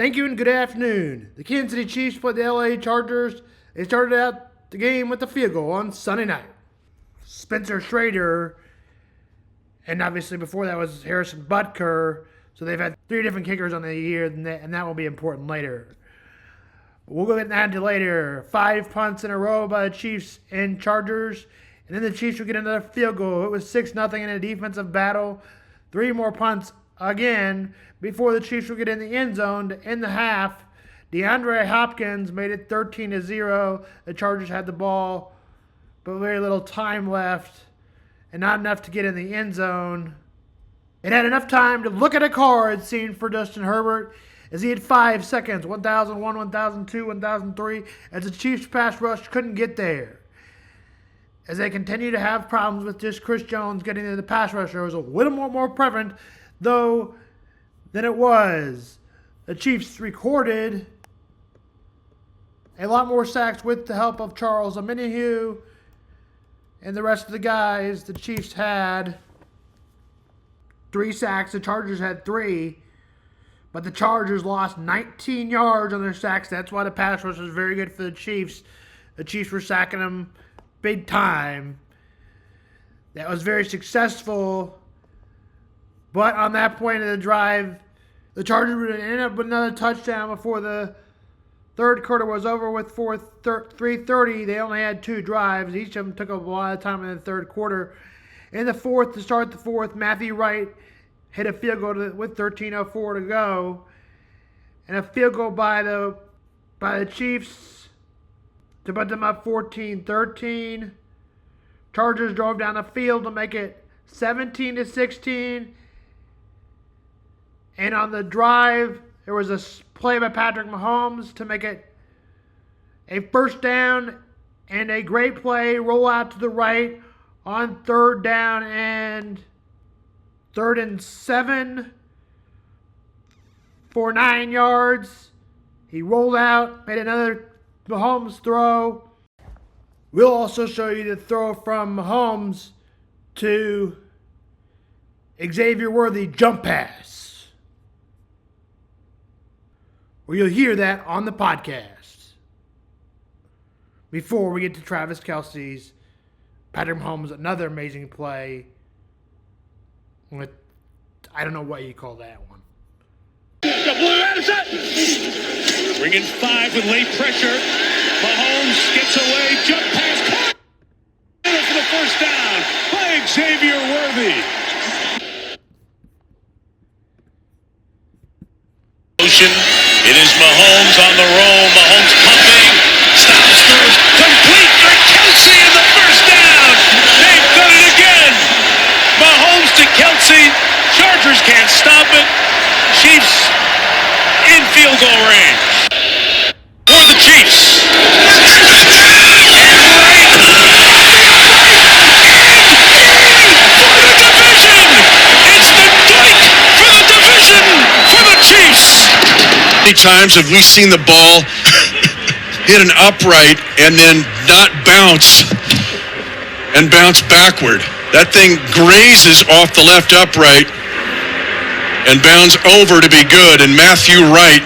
Thank you and good afternoon. The Kansas City Chiefs played the LA Chargers. They started out the game with a field goal on Sunday night. Spencer Schrader, and obviously before that was Harrison Butker. So they've had three different kickers on the year, and that will be important later. We'll go get that into later. 5 punts in a row by the Chiefs and Chargers. And then the Chiefs will get another field goal. It was 6-0 in a defensive battle. 3 more punts again before the Chiefs will get in the end zone to end the half. DeAndre Hopkins made it 13-0. The Chargers had the ball, but very little time left and not enough to get in the end zone. It had enough time to look at a card seen for Justin Herbert as he had 5 seconds, 1,001, 1,002, 1,003, as the Chiefs pass rush couldn't get there. As they continue to have problems with just Chris Jones getting into the pass rush, it was a little more prevalent, though, than it was. The Chiefs recorded a lot more sacks with the help of Charles Omenihu and the rest of the guys. The Chiefs had 3 sacks. The Chargers had 3. But the Chargers lost 19 yards on their sacks. That's why the pass rush was very good for the Chiefs. The Chiefs were sacking them big time. That was very successful. But on that point of the drive, the Chargers would end up with another touchdown before the third quarter was over with 3:30. They only had 2 drives. Each of them took a lot of time in the third quarter. In the fourth, to start the fourth, Matthew Wright hit a field goal with 13:04 to go. And a field goal by the Chiefs to put them up 14-13. Chargers drove down the field to make it 17-16. And on the drive, there was a play by Patrick Mahomes to make it a first down and a great play, roll out to the right on 3rd down and 3rd and 7 for 9 yards. He rolled out, made another Mahomes throw. We'll also show you the throw from Mahomes to Xavier Worthy jump pass. Well, you'll hear that on the podcast. Before we get to Travis Kelce's Patrick Mahomes, another amazing play with, I don't know what you call that one. Bringing 5 with late pressure. Mahomes gets away, jump pass, caught for the first down by Xavier Worthy. It is Mahomes on the roll. Mahomes pumping, stops, throws, complete for Kelce in the first down. They've done it again. Mahomes to Kelce. Chargers can't stop it. Chiefs in field goal range for the Chiefs. For the division, it's the doink for the division for the Chiefs. How many times have we seen the ball hit an upright and then not bounce and bounce backward? That thing grazes off the left upright and bounds over to be good. And Matthew Wright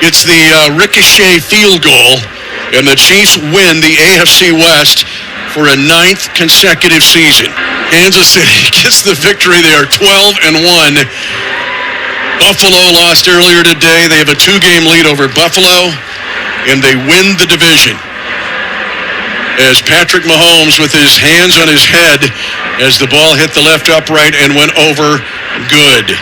gets the ricochet field goal, and the Chiefs win the AFC West for a 9th consecutive season. Kansas City gets the victory. They are 12-1. Buffalo lost earlier today. They have a 2-game lead over Buffalo, and they win the division. As Patrick Mahomes with his hands on his head as the ball hit the left upright and went over good.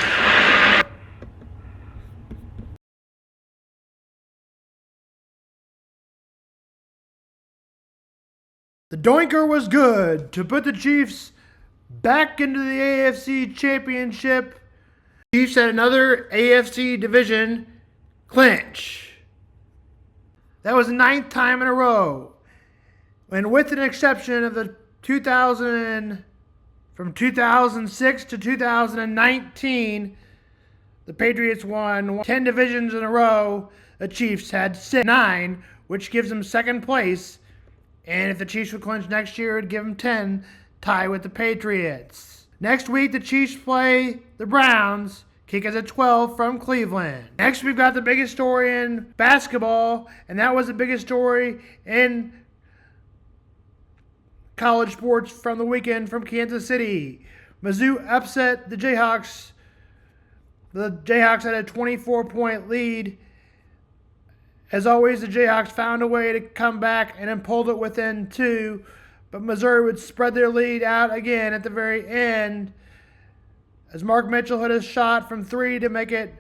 The doinker was good to put the Chiefs back into the AFC Championship. Chiefs had another AFC division clinch. That was the 9th time in a row. And with an exception of the from 2006 to 2019, the Patriots won 10 divisions in a row. The Chiefs had 9, which gives them 2nd place. And if the Chiefs would clinch next year, it would give them 10, tie with the Patriots. Next week, the Chiefs play the Browns. Kick is at 12 from Cleveland. Next, we've got the biggest story in basketball, and that was the biggest story in college sports from the weekend from Kansas City. Mizzou upset the Jayhawks. The Jayhawks had a 24-point lead. As always, the Jayhawks found a way to come back and then pulled it within 2, but Missouri would spread their lead out again at the very end as Mark Mitchell hit a shot from 3 to make it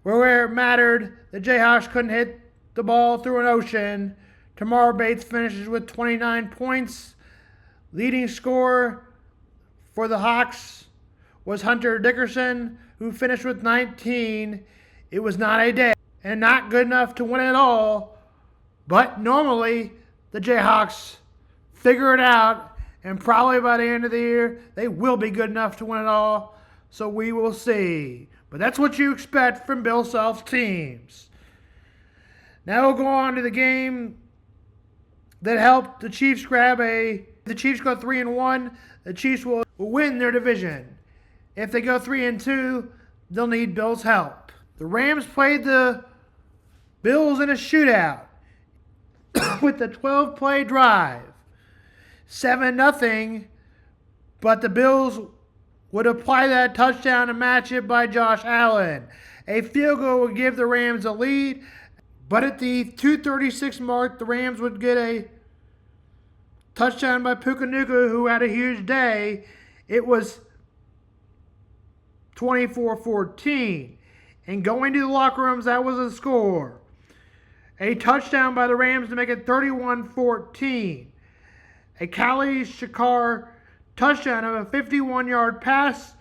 where it mattered. The Jayhawks couldn't hit the ball through an ocean. Tamar Bates finishes with 29 points. Leading scorer for the Hawks was Hunter Dickerson, who finished with 19. It was not a day and not good enough to win it all, but normally the Jayhawks figure it out, and probably by the end of the year they will be good enough to win it all. So we will see. But that's what you expect from Bill Self's teams. Now we'll go on to the game that helped the Chiefs the Chiefs go 3-1, the Chiefs will win their division. If they go 3-2, they'll need Bill's help. The Rams played the Bills in a shootout with the 12-play drive. 7-0, but the Bills would apply that touchdown to match it by Josh Allen. A field goal would give the Rams a lead, but at the 2:36 mark, the Rams would get a touchdown by Pukanuka, who had a huge day. It was 24-14. And going to the locker rooms, that was the score. A touchdown by the Rams to make it 31-14. A Kali Shakar touchdown of a 51-yard pass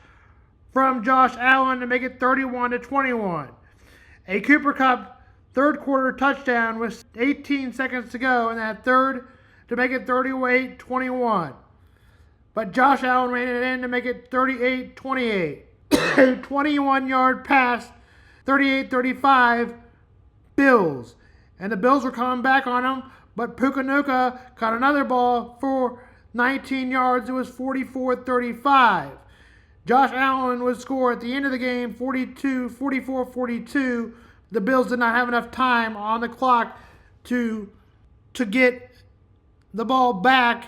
from Josh Allen to make it 31-21. A Cooper Kupp third quarter touchdown with 18 seconds to go in that third to make it 38-21. But Josh Allen ran it in to make it 38-28. A 21-yard pass, 38-35, Bills. And the Bills were coming back on him, but Pukanuka caught another ball for 19 yards. It was 44-35. Josh Allen would score at the end of the game 44-42. The Bills did not have enough time on the clock to get the ball back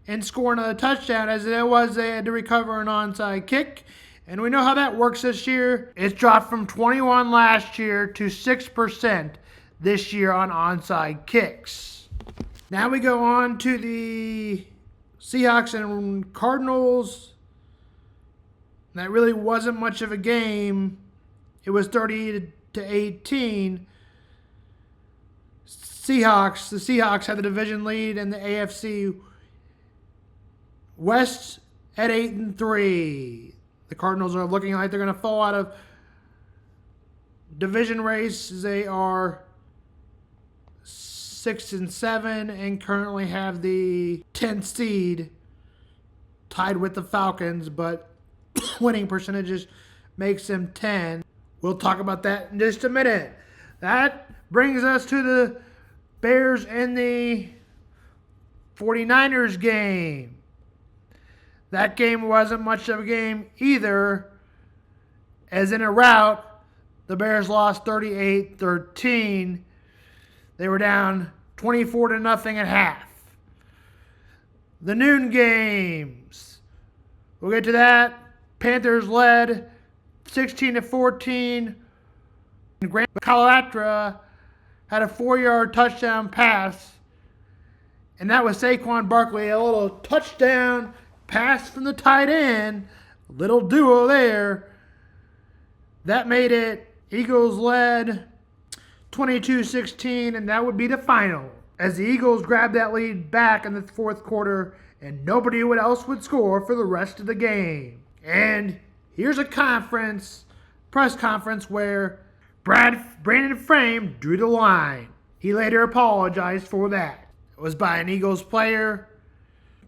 and score another touchdown. As it was, they had to recover an onside kick. And we know how that works this year. It's dropped from 21 last year to 6% this year on onside kicks. Now we go on to the Seahawks and Cardinals. That really wasn't much of a game. It was 30-18. The Seahawks had the division lead in the AFC West at 8-3. The Cardinals are looking like they're going to fall out of division race. They are 6-7 and currently have the 10th seed, tied with the Falcons, but winning percentages makes them 10. We'll talk about that in just a minute. That brings us to the Bears and the 49ers game. That game wasn't much of a game either, as in a rout, the Bears lost 38-13. They were down 24-0 at half. The noon games. We'll get to that. Panthers led 16-14. Grant Calatra had a 4-yard touchdown pass, and that was Saquon Barkley, a little touchdown pass from the tight end. Little duo there. That made it Eagles led 22-16, and that would be the final, as the Eagles grabbed that lead back in the fourth quarter, and nobody else would score for the rest of the game. And here's a press conference where Brandon Frame drew the line. He later apologized for that. It was by an Eagles player.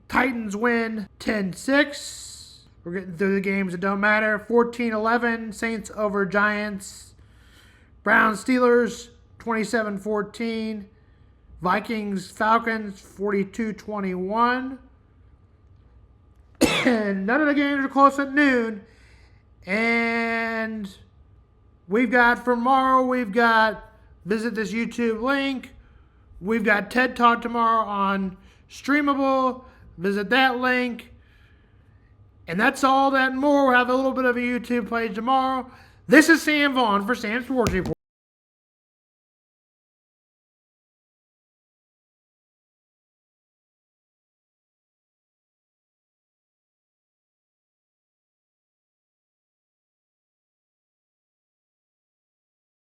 Titans win 10-6. We're getting through the games that don't matter. 14-11, Saints over Giants. Browns Steelers 27-14. Vikings Falcons 42-21. And none of the games are close at noon. And We've got for tomorrow, we've got visit this YouTube link. We've got TED Talk tomorrow on Streamable. Visit that link. And that's all that and more. We'll have a little bit of a YouTube page tomorrow. This is Sam Vaughn for Sam Sports Report.